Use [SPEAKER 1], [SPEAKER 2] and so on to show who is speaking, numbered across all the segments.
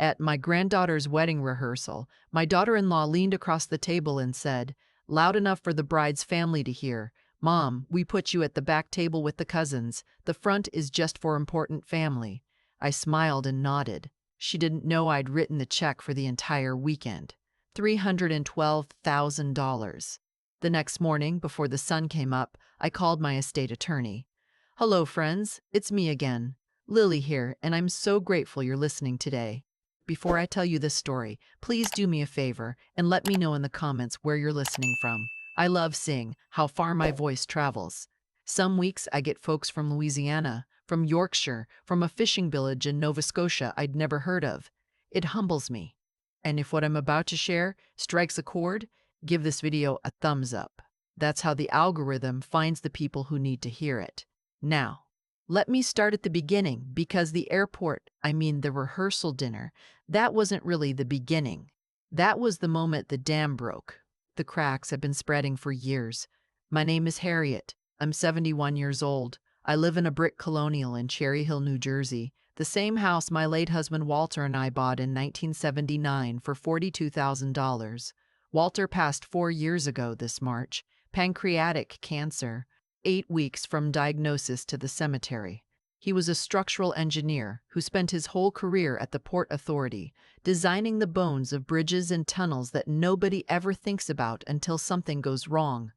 [SPEAKER 1] At my granddaughter's wedding rehearsal, my daughter-in-law leaned across the table and said, loud enough for the bride's family to hear, "Mom, we put you at the back table with the cousins. The front is just for important family." I smiled and nodded. She didn't know I'd written the check for the entire weekend. $312,000. The next morning, before the sun came up, I called my estate attorney. "Hello, friends. It's me again. Lily here, and I'm so grateful you're listening today. Before I tell you this story, please do me a favor and let me know in the comments where you're listening from. I love seeing how far my voice travels. Some weeks I get folks from Louisiana, from Yorkshire, from a fishing village in Nova Scotia I'd never heard of. It humbles me. And if what I'm about to share strikes a chord, give this video a thumbs up. That's how the algorithm finds the people who need to hear it. Now, let me start at the beginning, because the the rehearsal dinner, that wasn't really the beginning. That was the moment the dam broke. The cracks have been spreading for years. My name is Harriet. I'm 71 years old. I live in a brick colonial in Cherry Hill, New Jersey, the same house my late husband Walter and I bought in 1979 for $42,000. Walter passed 4 years ago this March, pancreatic cancer. 8 weeks from diagnosis to the cemetery. He was a structural engineer who spent his whole career at the Port Authority, designing the bones of bridges and tunnels that nobody ever thinks about until something goes wrong.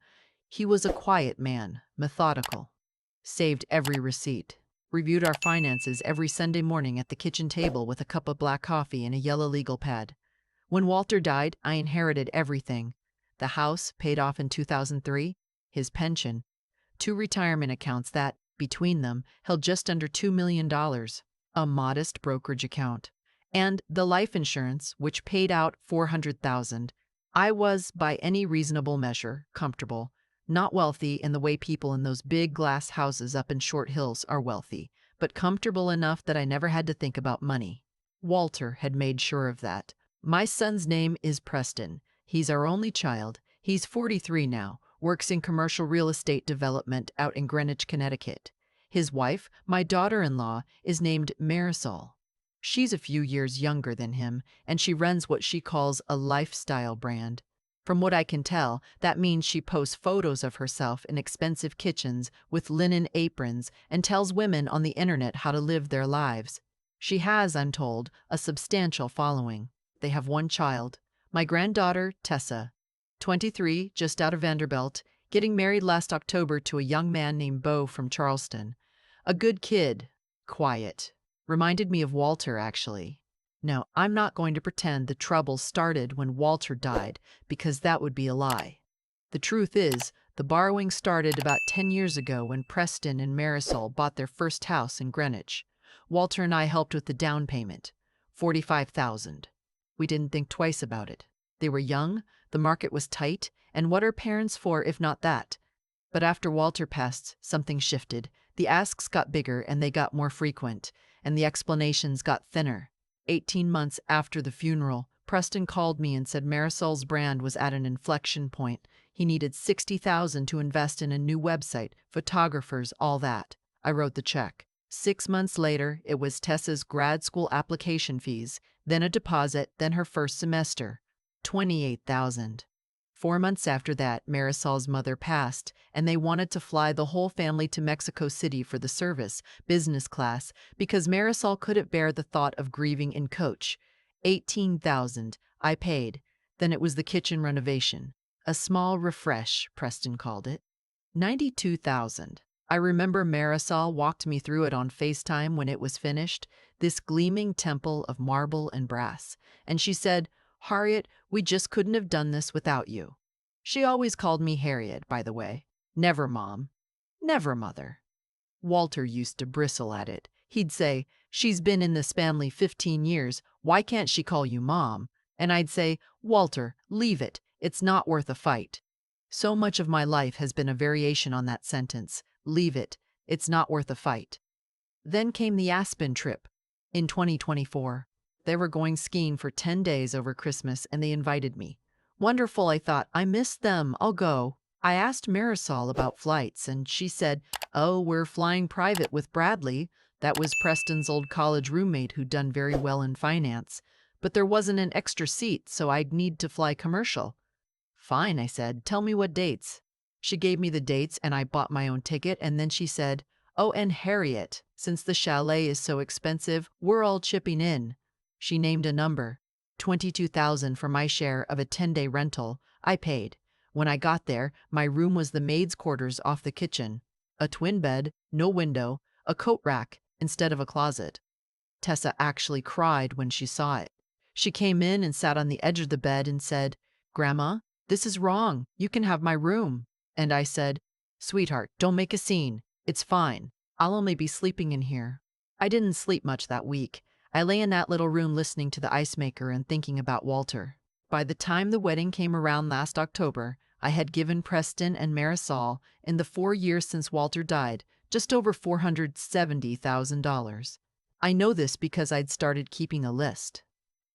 [SPEAKER 1] He was a quiet man, methodical, saved every receipt, reviewed our finances every Sunday morning at the kitchen table with a cup of black coffee and a yellow legal pad. When Walter died, I inherited everything. The house, paid off in 2003, his pension, 2 retirement accounts that, between them, held just under $2 million, a modest brokerage account, and the life insurance, which paid out $400,000. I was, by any reasonable measure, comfortable, not wealthy in the way people in those big glass houses up in Short Hills are wealthy, but comfortable enough that I never had to think about money. Walter had made sure of that. My son's name is Preston. He's our only child. He's 43 now. Works in commercial real estate development out in Greenwich, Connecticut. His wife, my daughter-in-law, is named Marisol. She's a few years younger than him, and she runs what she calls a lifestyle brand. From what I can tell, that means she posts photos of herself in expensive kitchens with linen aprons and tells women on the internet how to live their lives. She has, I'm told, a substantial following. They have 1 child, my granddaughter, Tessa, 23, just out of Vanderbilt, getting married last October to a young man named Beau from Charleston. A good kid, quiet. Reminded me of Walter, actually. No, I'm not going to pretend the trouble started when Walter died, because that would be a lie. The truth is, the borrowing started about 10 years ago when Preston and Marisol bought their first house in Greenwich. Walter and I helped with the down payment, $45,000. We didn't think twice about it. They were young, the market was tight, and what are parents for if not that? But after Walter passed, something shifted. The asks got bigger and they got more frequent, and the explanations got thinner. 18 months after the funeral, Preston called me and said Marisol's brand was at an inflection point. He needed $60,000 to invest in a new website, photographers, all that. I wrote the check. 6 months later, it was Tessa's grad school application fees, then a deposit, then her first semester. $28,000. 4 months after that, Marisol's mother passed, and they wanted to fly the whole family to Mexico City for the service, business class, because Marisol couldn't bear the thought of grieving in coach. $18,000. I paid. Then it was the kitchen renovation. A small refresh, Preston called it. $92,000. I remember Marisol walked me through it on FaceTime when it was finished, this gleaming temple of marble and brass, and she said, "Harriet, we just couldn't have done this without you." She always called me Harriet, by the way. Never Mom. Never Mother. Walter used to bristle at it. He'd say, "She's been in this family 15 years. Why can't she call you Mom?" And I'd say, "Walter, leave it. It's not worth a fight." So much of my life has been a variation on that sentence. Leave it. It's not worth a fight. Then came the Aspen trip in 2024. They were going skiing for 10 days over Christmas and they invited me. Wonderful, I thought. I missed them. I'll go. I asked Marisol about flights and she said, "Oh, we're flying private with Bradley." That was Preston's old college roommate who'd done very well in finance. but there wasn't an extra seat, so I'd need to fly commercial. Fine, I said. Tell me what dates. She gave me the dates and I bought my own ticket, and then she said, "Oh, and Harriet, since the chalet is so expensive, we're all chipping in." She named a number, 22,000 for my share of a 10-day rental. I paid. When I got there, my room was the maid's quarters off the kitchen. A twin bed, no window, a coat rack instead of a closet. Tessa actually cried when she saw it. She came in and sat on the edge of the bed and said, "Grandma, this is wrong. You can have my room." And I said, "Sweetheart, don't make a scene. It's fine. I'll only be sleeping in here." I didn't sleep much that week. I lay in that little room listening to the ice maker and thinking about Walter. By the time the wedding came around last October, I had given Preston and Marisol, in the 4 years since Walter died, just over $470,000. I know this because I'd started keeping a list.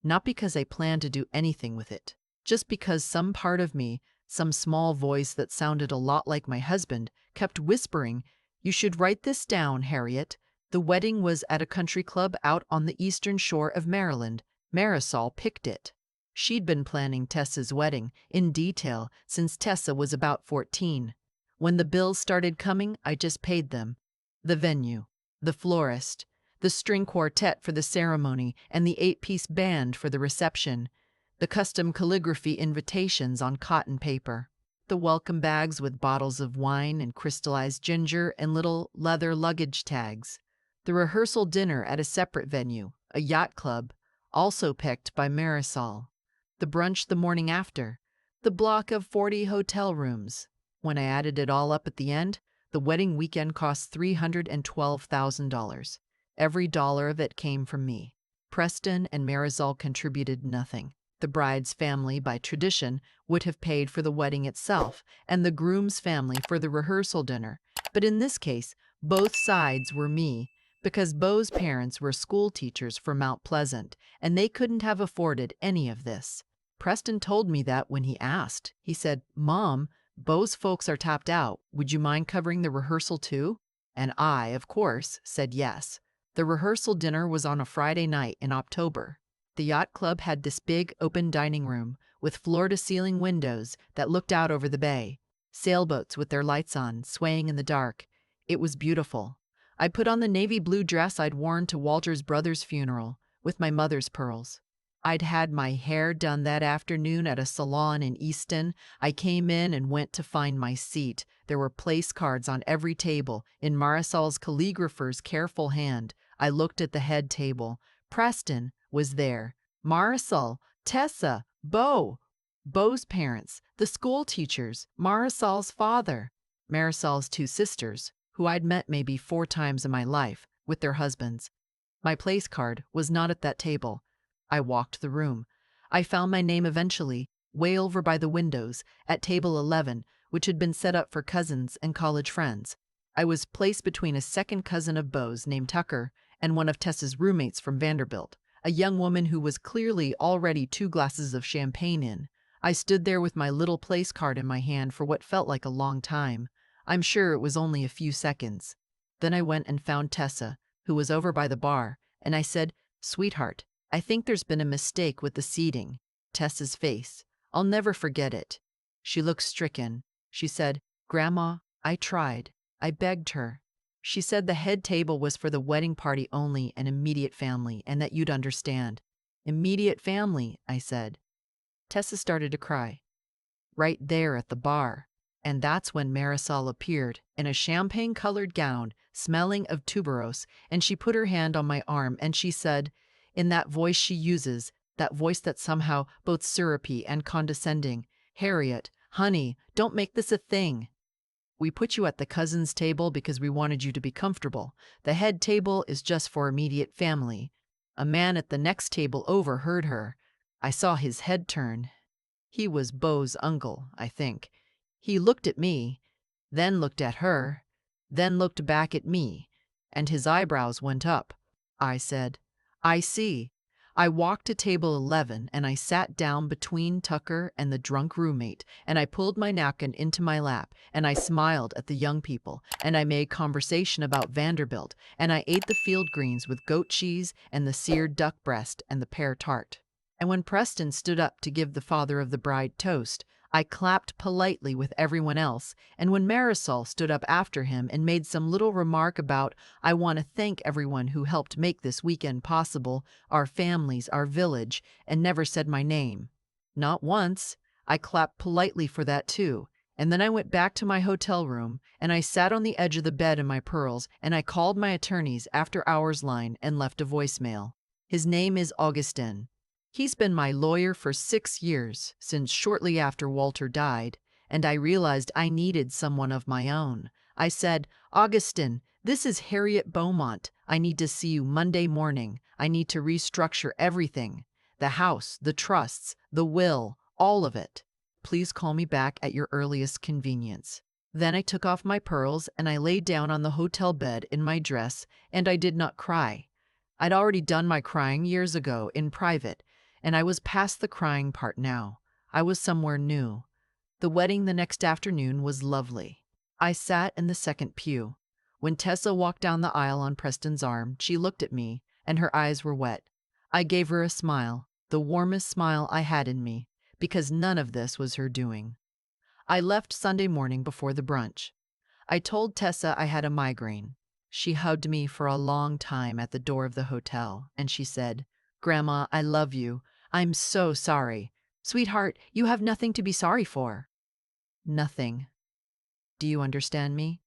[SPEAKER 1] Not because I planned to do anything with it, just because some part of me, some small voice that sounded a lot like my husband, kept whispering, "You should write this down, Harriet." The wedding was at a country club out on the eastern shore of Maryland. Marisol picked it. She'd been planning Tessa's wedding in detail since Tessa was about 14. When the bills started coming, I just paid them. The venue, the florist, the string quartet for the ceremony, and the 8-piece band for the reception, the custom calligraphy invitations on cotton paper, the welcome bags with bottles of wine and crystallized ginger and little leather luggage tags, the rehearsal dinner at a separate venue, a yacht club, also picked by Marisol, the brunch the morning after, the block of 40 hotel rooms. When I added it all up at the end, the wedding weekend cost $312,000. Every dollar of it came from me. Preston and Marisol contributed nothing. The bride's family, by tradition, would have paid for the wedding itself, and the groom's family for the rehearsal dinner. But in this case, both sides were me, because Beau's parents were school teachers for Mount Pleasant, and they couldn't have afforded any of this. Preston told me that when he asked. He said, "Mom, Beau's folks are tapped out. Would you mind covering the rehearsal too?" And I, of course, said yes. The rehearsal dinner was on a Friday night in October. The yacht club had this big open dining room with floor-to-ceiling windows that looked out over the bay, sailboats with their lights on, swaying in the dark. It was beautiful. I put on the navy blue dress I'd worn to Walter's brother's funeral, with my mother's pearls. I'd had my hair done that afternoon at a salon in Easton. I came in and went to find my seat. There were place cards on every table, in Marisol's calligrapher's careful hand. I looked at the head table. Preston was there. Marisol, Tessa, Beau. Beau's parents, the school teachers, Marisol's father, Marisol's 2 sisters, who I'd met maybe 4 times in my life, with their husbands. My place card was not at that table. I walked the room. I found my name eventually, way over by the windows, at table 11, which had been set up for cousins and college friends. I was placed between a second cousin of Beau's named Tucker and one of Tessa's roommates from Vanderbilt, a young woman who was clearly already 2 glasses of champagne in. I stood there with my little place card in my hand for what felt like a long time. I'm sure it was only a few seconds. Then I went and found Tessa, who was over by the bar, and I said, "Sweetheart, I think there's been a mistake with the seating." Tessa's face, I'll never forget it. She looked stricken. She said, "Grandma, I tried. I begged her. She said the head table was for the wedding party only and immediate family, and that you'd understand." "Immediate family," I said. Tessa started to cry. Right there at the bar. And that's when Marisol appeared, in a champagne-colored gown, smelling of tuberose, and she put her hand on my arm and she said, in that voice she uses, that voice that's somehow both syrupy and condescending, "Harriet, honey, don't make this a thing. We put you at the cousins' table because we wanted you to be comfortable. The head table is just for immediate family." A man at the next table overheard her. I saw his head turn. He was Beau's uncle, I think. He looked at me, then looked at her, then looked back at me, and his eyebrows went up. I said, "I see." I walked to table 11 and I sat down between Tucker and the drunk roommate, and I pulled my napkin into my lap and I smiled at the young people and I made conversation about Vanderbilt and I ate the field greens with goat cheese and the seared duck breast and the pear tart. And when Preston stood up to give the father of the bride toast, I clapped politely with everyone else, and when Marisol stood up after him and made some little remark about, "I want to thank everyone who helped make this weekend possible, our families, our village," and never said my name. Not once. I clapped politely for that too. And then I went back to my hotel room, and I sat on the edge of the bed in my pearls, and I called my attorney's after-hours line and left a voicemail. His name is Augustin. He's been my lawyer for 6 years, since shortly after Walter died, and I realized I needed someone of my own. I said, "Augustin, this is Harriet Beaumont. I need to see you Monday morning. I need to restructure everything. The house, the trusts, the will, all of it. Please call me back at your earliest convenience." Then I took off my pearls and I lay down on the hotel bed in my dress, and I did not cry. I'd already done my crying years ago in private, and I was past the crying part now. I was somewhere new. The wedding the next afternoon was lovely. I sat in the second pew. When Tessa walked down the aisle on Preston's arm, she looked at me, and her eyes were wet. I gave her a smile, the warmest smile I had in me, because none of this was her doing. I left Sunday morning before the brunch. I told Tessa I had a migraine. She hugged me for a long time at the door of the hotel, and she said, "Grandma, I love you. I'm so sorry." "Sweetheart, you have nothing to be sorry for." "Nothing. Do you understand me?"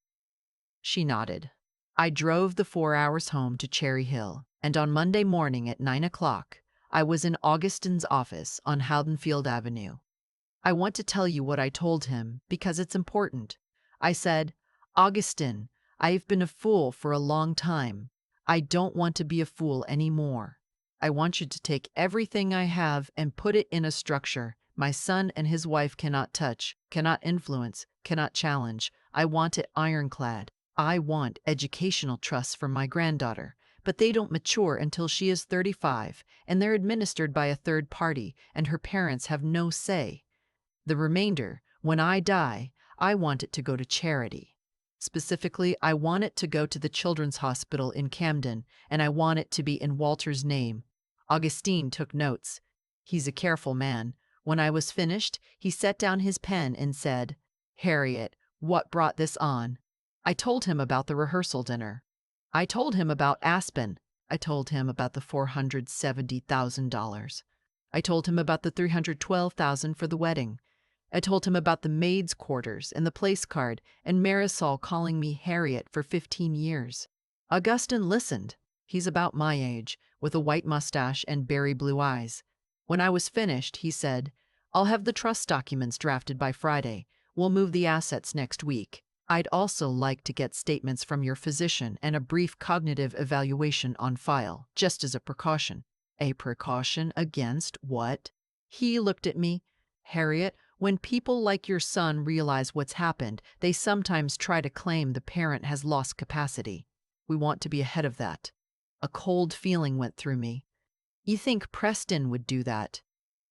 [SPEAKER 1] She nodded. I drove the 4 hours home to Cherry Hill, and on Monday morning at 9 o'clock, I was in Augustin's office on Howdenfield Avenue. I want to tell you what I told him because it's important. I said, "Augustin, I've been a fool for a long time. I don't want to be a fool anymore. I want you to take everything I have and put it in a structure my son and his wife cannot touch, cannot influence, cannot challenge. I want it ironclad. I want educational trusts for my granddaughter, but they don't mature until she is 35, and they're administered by a third party, and her parents have no say. The remainder, when I die, I want it to go to charity. Specifically, I want it to go to the Children's Hospital in Camden, and I want it to be in Walter's name." Augustine took notes. He's a careful man. When I was finished, he set down his pen and said, "Harriet, what brought this on?" I told him about the rehearsal dinner. I told him about Aspen. I told him about the $470,000. I told him about the $312,000 for the wedding. I told him about the maid's quarters and the place card and Marisol calling me Harriet for 15 years. Augustin listened. He's about my age, with a white mustache and berry blue eyes. When I was finished, he said, "I'll have the trust documents drafted by Friday. We'll move the assets next week. I'd also like to get statements from your physician and a brief cognitive evaluation on file, just as a precaution." "A precaution against what?" He looked at me. "Harriet, when people like your son realize what's happened, they sometimes try to claim the parent has lost capacity. We want to be ahead of that." A cold feeling went through me. "You think Preston would do that?"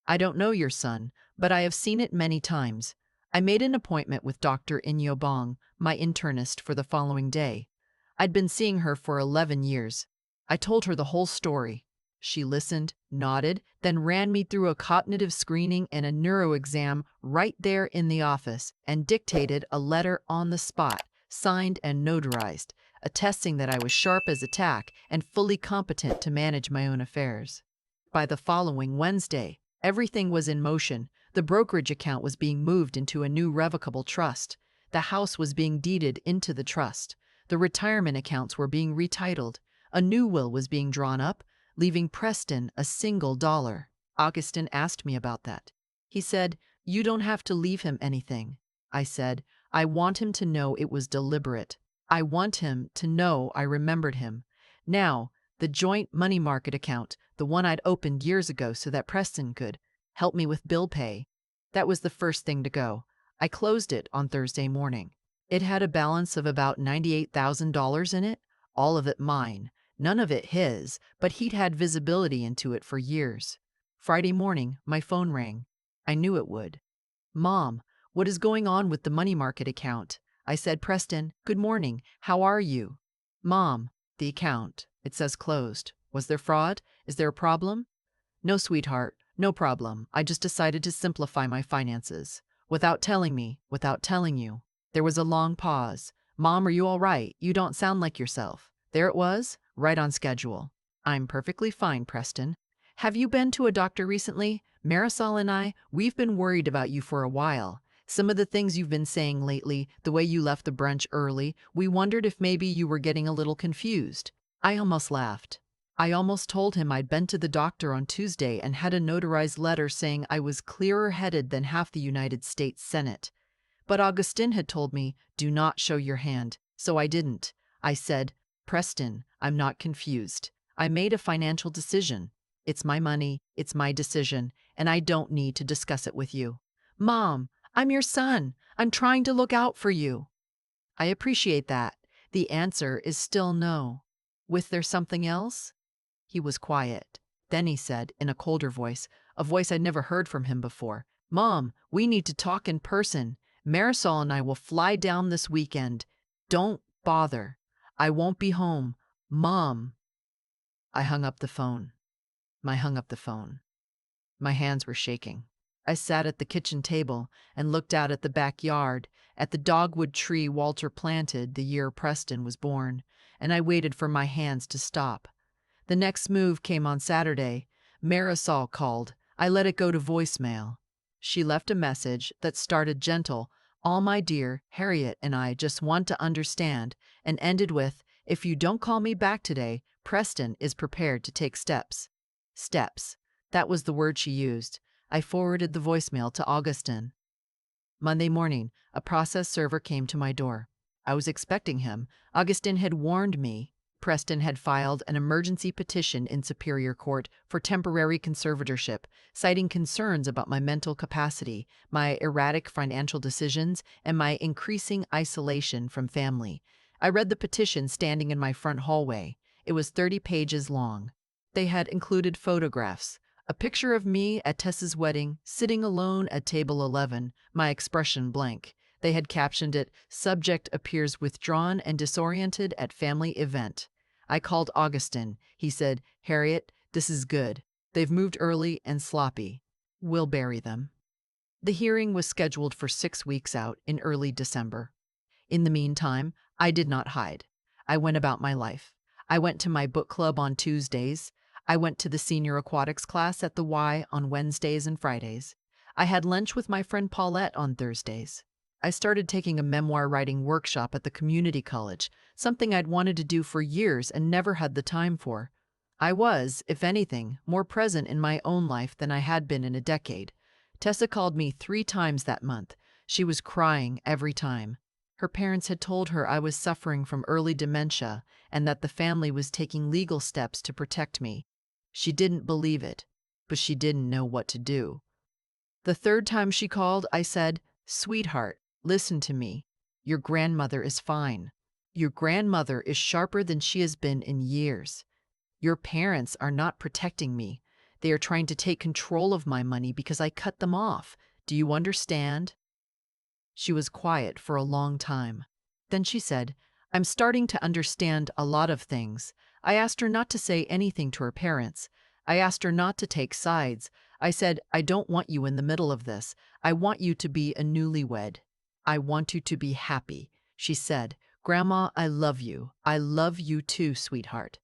[SPEAKER 1] "I don't know your son, but I have seen it many times." I made an appointment with Dr. Inyobong, my internist, for the following day. I'd been seeing her for 11 years. I told her the whole story. She listened, nodded, then ran me through a cognitive screening and a neuro exam right there in the office, and dictated a letter on the spot, signed and notarized, attesting that I was sharp as a tack and fully competent to manage my own affairs. By the following Wednesday, everything was in motion. The brokerage account was being moved into a new revocable trust. The house was being deeded into the trust. The retirement accounts were being retitled. A new will was being drawn up, leaving Preston a single dollar. Augustin asked me about that. He said, "You don't have to leave him anything." I said, "I want him to know it was deliberate. I want him to know I remembered him." Now, the joint money market account, the one I'd opened years ago so that Preston could help me with bill pay, that was the first thing to go. I closed it on Thursday morning. It had a balance of about $98,000 in it, all of it mine. None of it his, but he'd had visibility into it for years. Friday morning, my phone rang. I knew it would. "Mom, what is going on with the money market account?" I said, "Preston, good morning. How are you?" "Mom, the account. It says closed. Was there fraud? Is there a problem?" "No, sweetheart. No problem. I just decided to simplify my finances. Without telling me, without telling you. There was a long pause. Mom, are you all right? You don't sound like yourself. There it was, right on schedule. I'm perfectly fine, Preston. Have you been to a doctor recently? Marisol and we've been worried about you for a while. Some of the things you've been saying lately, the way you left the brunch early, we wondered if maybe you were getting a little confused. I almost laughed. I almost told him I'd been to the doctor on Tuesday and had a notarized letter saying I was clearer headed than half the United States Senate. But Augustin had told me, do not show your hand, so I didn't. I said, Preston, I'm not confused. I made a financial decision. It's my money, it's my decision, and I don't need to discuss it with you. Mom, I'm your son. I'm trying to look out for you. I appreciate that. The answer is still no. Was there something else? He was quiet. Then he said, in a colder voice, a voice I'd never heard from him before, Mom, we need to talk in person. Marisol and I will fly down this weekend. Don't bother. I won't be home. Mom. I hung up the phone. I hung up the phone. My hands were shaking. I sat at the kitchen table and looked out at the backyard, at the dogwood tree Walter planted the year Preston was born, and I waited for my hands to stop. The next move came on Saturday. Marisol called. I let it go to voicemail. She left a message that started gentle, All my dear, Harriet and I just want to understand, and ended with, If you don't call me back today, Preston is prepared to take steps. Steps. That was the word she used. I forwarded the voicemail to Augustin. Monday morning, a process server came to my door. I was expecting him. Augustin had warned me. Preston had filed an emergency petition in Superior Court for temporary conservatorship, citing concerns about my mental capacity, my erratic financial decisions, and my increasing isolation from family. I read the petition standing in my front hallway. It was 30 pages long. They had included photographs. A picture of me at Tessa's wedding, sitting alone at table 11, my expression blank. They had captioned it, Subject appears withdrawn and disoriented at family event. I called Augustin. He said, Harriet, this is good. They've moved early and sloppy. We'll bury them. The hearing was scheduled for 6 weeks out in early December. In the meantime, I did not hide. I went about my life. I went to my book club on Tuesdays. I went to the senior aquatics class at the Y on Wednesdays and Fridays. I had lunch with my friend Paulette on Thursdays. I started taking a memoir writing workshop at the community college, something I'd wanted to do for years and never had the time for. I was, if anything, more present in my own life than I had been in a decade. Tessa called me 3 times that month. She was crying every time. Her parents had told her I was suffering from early dementia and that the family was taking legal steps to protect me. She didn't believe it, but she didn't know what to do. The 3rd time she called, I said, Sweetheart, listen to me. Your grandmother is fine. Your grandmother is sharper than she has been in years. Your parents are not protecting me. They are trying to take control of my money because I cut them off. Do you understand? She was quiet for a long time. Then she said, I'm starting to understand a lot of things. I asked her not to say anything to her parents. I asked her not to take sides. I said, I don't want you in the middle of this. I want you to be a newlywed. I want you to be happy. She said, Grandma, I love you. I love you too, sweetheart.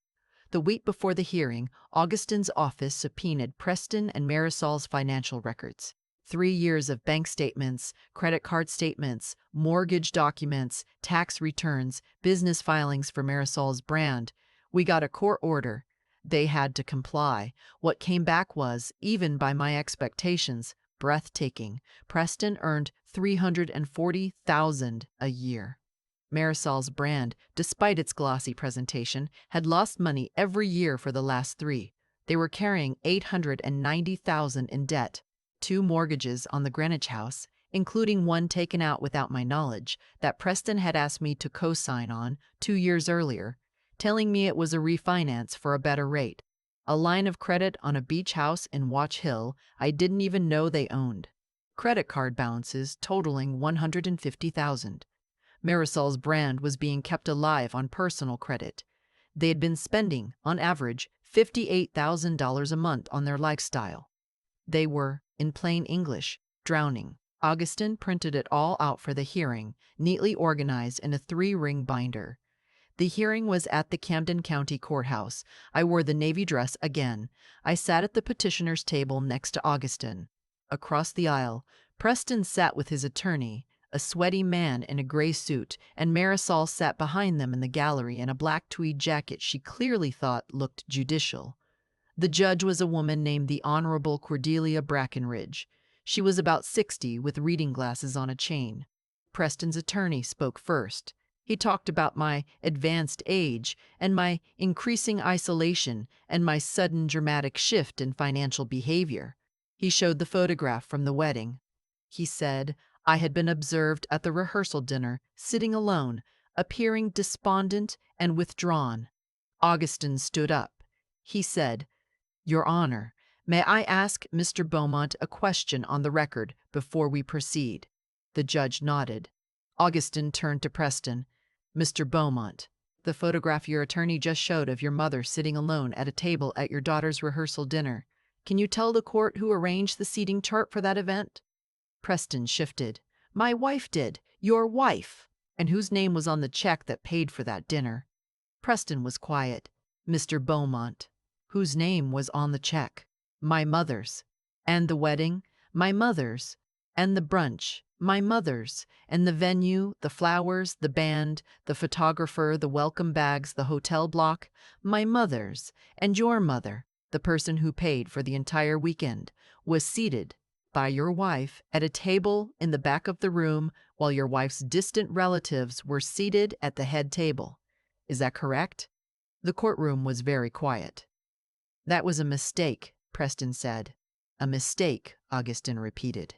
[SPEAKER 1] The week before the hearing, Augustin's office subpoenaed Preston and Marisol's financial records. 3 years of bank statements, credit card statements, mortgage documents, tax returns, business filings for Marisol's brand. We got a court order. They had to comply. What came back was, even by my expectations, breathtaking. Preston earned $340,000 a year. Marisol's brand, despite its glossy presentation, had lost money every year for the last 3. They were carrying $890,000 in debt. 2 mortgages on the Greenwich house, including one taken out without my knowledge, that Preston had asked me to co-sign on 2 years earlier, telling me it was a refinance for a better rate. A line of credit on a beach house in Watch Hill I didn't even know they owned. Credit card balances totaling $150,000. Marisol's brand was being kept alive on personal credit. They had been spending, on average, $58,000 a month on their lifestyle. They were, in plain English, drowning. Augustin printed it all out for the hearing, neatly organized in a 3-ring binder. The hearing was at the Camden County Courthouse. I wore the navy dress again. I sat at the petitioner's table next to Augustin. Across the aisle, Preston sat with his attorney, a sweaty man in a gray suit, and Marisol sat behind them in the gallery in a black tweed jacket she clearly thought looked judicial. The judge was a woman named the Honorable Cordelia Brackenridge. She was about 60, with reading glasses on a chain. Preston's attorney spoke first. He talked about my advanced age and my increasing isolation and my sudden dramatic shift in financial behavior. He showed the photograph from the wedding. He said I had been observed at the rehearsal dinner, sitting alone, appearing despondent and withdrawn. Augustin stood up. He said, "Your Honor, may I ask Mr. Beaumont a question on the record before we proceed?" The judge nodded. Augustin turned to Preston. "Mr. Beaumont, the photograph your attorney just showed of your mother sitting alone at a table at your daughter's rehearsal dinner. Can you tell the court who arranged the seating chart for that event?" Preston shifted. "My wife did. Your wife. And whose name was on the check that paid for that dinner?" Preston was quiet. "Mr. Beaumont, whose name was on the check?" "My mother's." "And the wedding?" "My mother's." "And the brunch?" "My mother's." "And the venue, the flowers, the band, the photographer, the welcome bags, the hotel block?" "My mother's." "And your mother, the person who paid for the entire weekend, was seated by your wife at a table in the back of the room while your wife's distant relatives were seated at the head table. Is that correct?" The courtroom was very quiet. "That was a mistake," Preston said. "A mistake," Augustin repeated.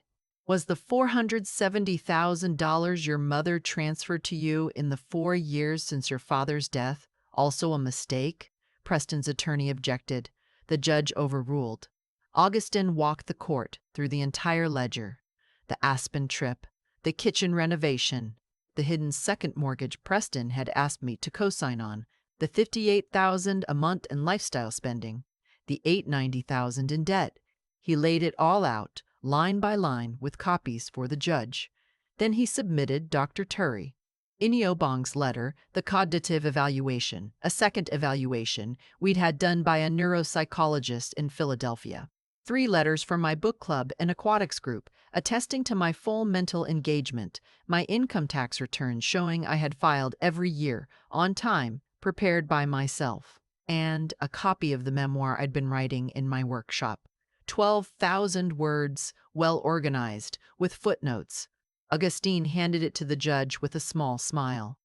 [SPEAKER 1] "Was the $470,000 your mother transferred to you in the 4 years since your father's death also a mistake?" Preston's attorney objected. The judge overruled. Augustin walked the court through the entire ledger. The Aspen trip, the kitchen renovation, the hidden second mortgage Preston had asked me to co-sign on, the $58,000 a month in lifestyle spending, the $890,000 in debt. He laid it all out, line by line, with copies for the judge. Then he submitted Dr. Turry, Iniobong's letter, the cognitive evaluation, a second evaluation we'd had done by a neuropsychologist in Philadelphia. 3 letters from my book club and aquatics group, attesting to my full mental engagement, my income tax return showing I had filed every year, on time, prepared by myself, and a copy of the memoir I'd been writing in my workshop. 12,000 words, well organized, with footnotes. Augustine handed it to the judge with a small smile.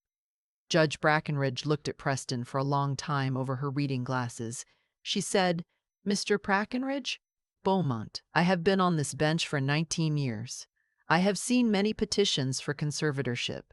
[SPEAKER 1] Judge Brackenridge looked at Preston for a long time over her reading glasses. She said, "Mr. Brackenridge? Beaumont, I have been on this bench for 19 years. I have seen many petitions for conservatorship.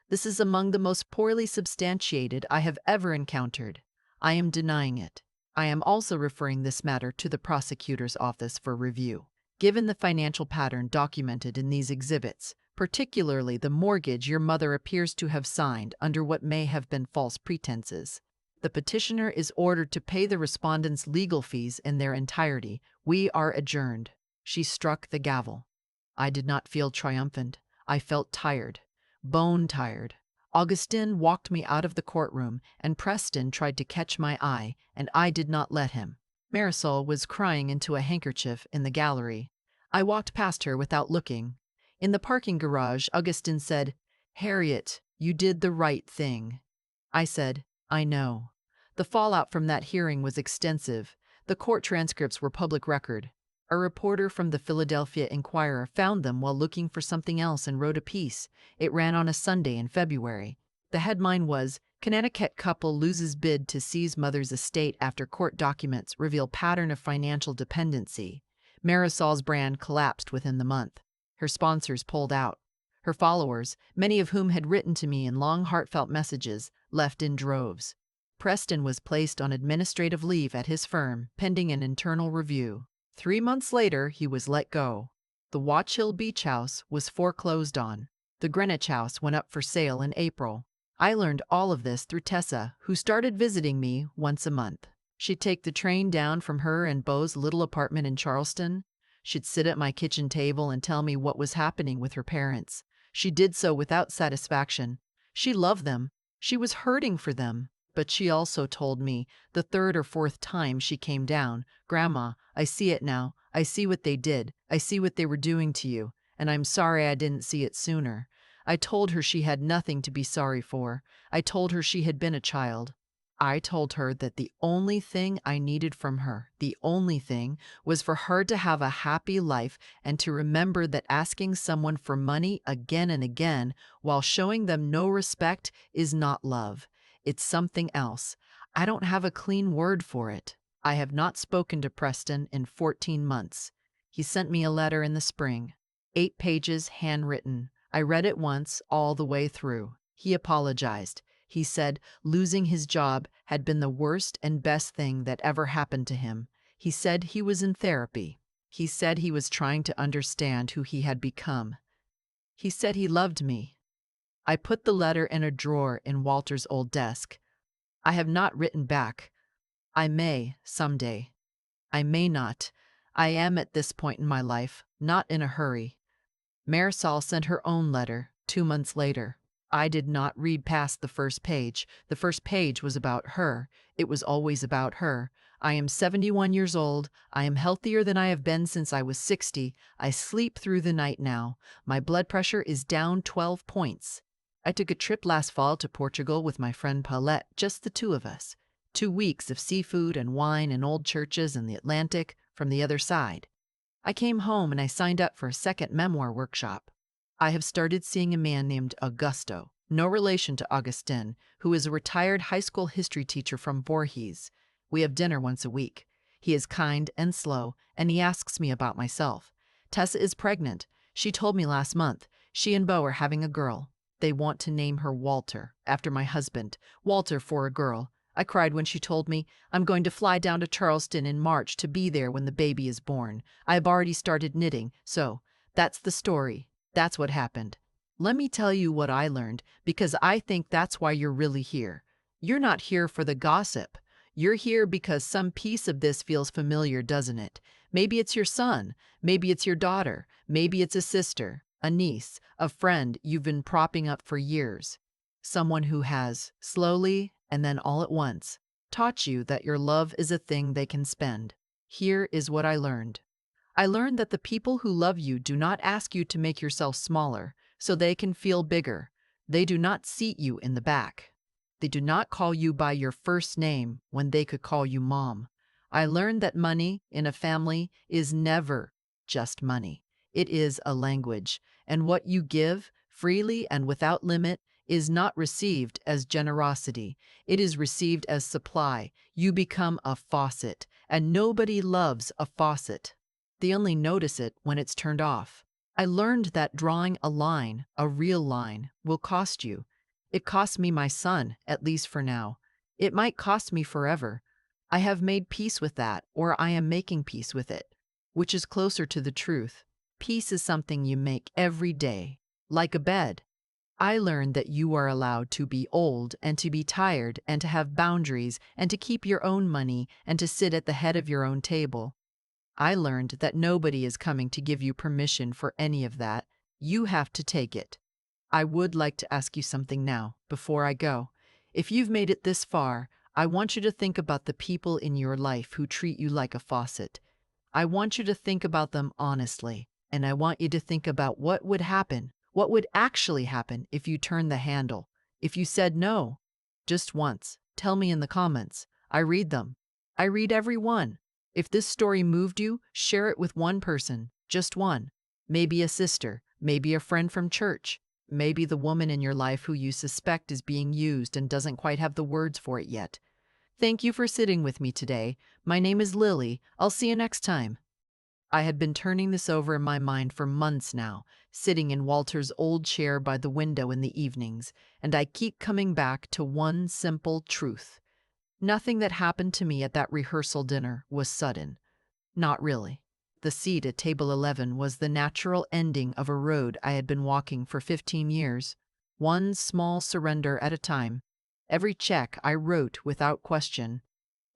[SPEAKER 1] This is among the most poorly substantiated I have ever encountered. I am denying it. I am also referring this matter to the prosecutor's office for review. Given the financial pattern documented in these exhibits, particularly the mortgage your mother appears to have signed under what may have been false pretenses, the petitioner is ordered to pay the respondent's legal fees in their entirety. We are adjourned." She struck the gavel. I did not feel triumphant. I felt tired, bone-tired. Augustin walked me out of the courtroom, and Preston tried to catch my eye, and I did not let him. Marisol was crying into a handkerchief in the gallery. I walked past her without looking. In the parking garage, Augustin said, "Harriet, you did the right thing." I said, "I know." The fallout from that hearing was extensive. The court transcripts were public record. A reporter from the Philadelphia Inquirer found them while looking for something else and wrote a piece. It ran on a Sunday in February. The headline was, "Connecticut couple loses bid to seize mother's estate after court documents reveal pattern of financial dependency." Marisol's brand collapsed within the month. Her sponsors pulled out. Her followers, many of whom had written to me in long, heartfelt messages, left in droves. Preston was placed on administrative leave at his firm, pending an internal review. 3 months later, he was let go. The Watch Hill Beach House was foreclosed on. The Greenwich House went up for sale in April. I learned all of this through Tessa, who started visiting me once a month. She'd take the train down from her and Beau's little apartment in Charleston. She'd sit at my kitchen table and tell me what was happening with her parents. She did so without satisfaction. She loved them. She was hurting for them. But she also told me, the third or fourth time she came down, "Grandma, I see it now. I see what they did. I see what they were doing to you. And I'm sorry I didn't see it sooner." I told her she had nothing to be sorry for. I told her she had been a child. I told her that the only thing I needed from her, the only thing, was for her to have a happy life and to remember that asking someone for money again and again while showing them no respect is not love. It's something else. I don't have a clean word for it. I have not spoken to Preston in 14 months. He sent me a letter in the spring. 8 pages, handwritten. I read it once, all the way through. He apologized. He said losing his job had been the worst and best thing that ever happened to him. He said he was in therapy. He said he was trying to understand who he had become. He said he loved me. I put the letter in a drawer in Walter's old desk. I have not written back. I may, someday. I may not. I am at this point in my life, not in a hurry. Marisol sent her own letter 2 months later. I did not read past the first page. The first page was about her. It was always about her. I am 71 years old. I am healthier than I have been since I was 60. I sleep through the night now. My blood pressure is down 12 points. I took a trip last fall to Portugal with my friend Paulette, just the two of us. 2 weeks of seafood and wine and old churches and the Atlantic from the other side. I came home and I signed up for a second memoir workshop. I have started seeing a man named Augusto, no relation to Augustin, who is a retired high school history teacher from Voorhees. We have dinner once a week. He is kind and slow, and he asks me about myself. Tessa is pregnant. She told me last month. She and Beau are having a girl. They want to name her Walter, after my husband. Walter for a girl. I cried when she told me, "I'm going to fly down to Charleston in March to be there when the baby is born. I have already started knitting, so that's the story. That's what happened." Let me tell you what I learned, because I think that's why you're really here. You're not here for the gossip. You're here because some piece of this feels familiar, doesn't it? Maybe it's your son. Maybe it's your daughter. Maybe it's a sister, a niece, a friend you've been propping up for years. Someone who has, slowly and then all at once, taught you that your love is a thing they can spend. Here is what I learned. I learned that the people who love you do not ask you to make yourself smaller so they can feel bigger. They do not seat you in the back. They do not call you by your first name when they could call you mom. I learned that money in a family is never just money. It is a language, and what you give, freely and without limit, is not received as generosity. It is received as supply. You become a faucet, and nobody loves a faucet. They only notice it when it's turned off. I learned that drawing a line, a real line, will cost you. It cost me my son, at least for now. It might cost me forever. I have made peace with that, or I am making peace with it, which is closer to the truth. Peace is something you make every day, like a bed. I learned that you are allowed to be old and to be tired and to have boundaries and to keep your own money and to sit at the head of your own table. I learned that nobody is coming to give you permission for any of that. You have to take it. I would like to ask you something now, before I go. If you've made it this far, I want you to think about the people in your life who treat you like a faucet. I want you to think about them honestly, and I want you to think about what would happen, what would actually happen if you turned the handle, if you said no. Just once. Tell me in the comments. I read them. I read every one. If this story moved you, share it with one person, just one. Maybe a sister, maybe a friend from church, maybe the woman in your life who you suspect is being used and doesn't quite have the words for it yet. Thank you for sitting with me today. My name is Lily. I'll see you next time. I had been turning this over in my mind for months now, sitting in Walter's old chair by the window in the evenings, and I keep coming back to one simple truth. Nothing that happened to me at that rehearsal dinner was sudden. Not really. The seat at table 11 was the natural ending of a road I had been walking for 15 years, one small surrender at a time. Every check I wrote without question.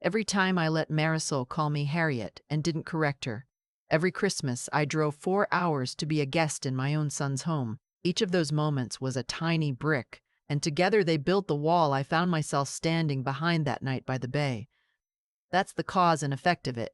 [SPEAKER 1] Every time I let Marisol call me Harriet and didn't correct her. Every Christmas, I drove 4 hours to be a guest in my own son's home. Each of those moments was a tiny brick, and together they built the wall I found myself standing behind that night by the bay. That's the cause and effect of it.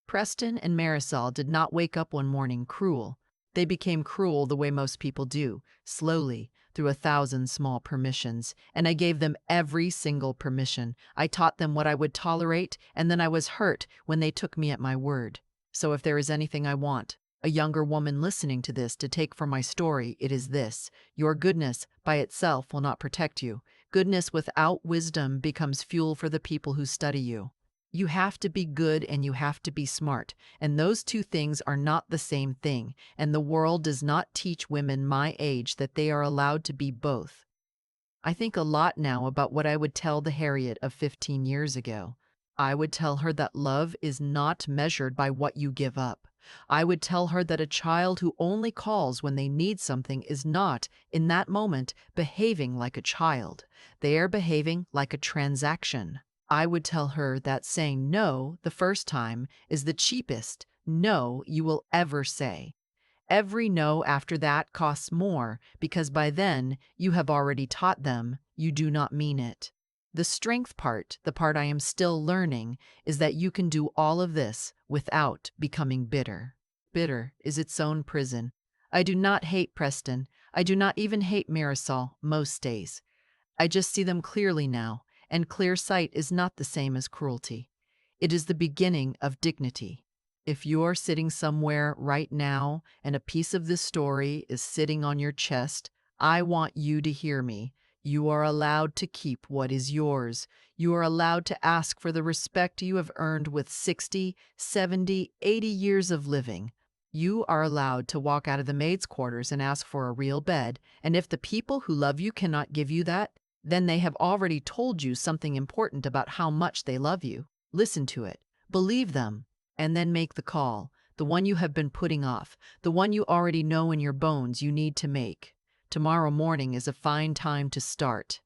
[SPEAKER 1] Preston and Marisol did not wake up one morning cruel. They became cruel the way most people do, slowly, through 1,000 small permissions, and I gave them every single permission. I taught them what I would tolerate, and then I was hurt when they took me at my word. So if there is anything I want a younger woman listening to this to take from my story, it is this: your goodness by itself will not protect you. Goodness without wisdom becomes fuel for the people who study you. You have to be good and you have to be smart, and those two things are not the same thing, and the world does not teach women my age that they are allowed to be both. I think a lot now about what I would tell the Harriet of 15 years ago. I would tell her that love is not measured by what you give up. I would tell her that a child who only calls when they need something is not, in that moment, behaving like a child. They are behaving like a transaction. I would tell her that saying no the first time is the cheapest no you will ever say. Every no after that costs more because by then you have already taught them you do not mean it. The strength part, the part I am still learning, is that you can do all of this without becoming bitter. Bitter is its own prison. I do not hate Preston. I do not even hate Marisol most days. I just see them clearly now, and clear sight is not the same as cruelty. It is the beginning of dignity. If you are sitting somewhere right now and a piece of this story is sitting on your chest, I want you to hear me. You are allowed to keep what is yours. You are allowed to ask for the respect you have earned with 60, 70, 80 years of living. You are allowed to walk out of the maid's quarters and ask for a real bed, and if the people who love you cannot give you that, then they have already told you something important about how much they love you. Listen to it, believe them, and then make the call, the one you have been putting off, the one you already know in your bones you need to make. Tomorrow morning is a fine time to start.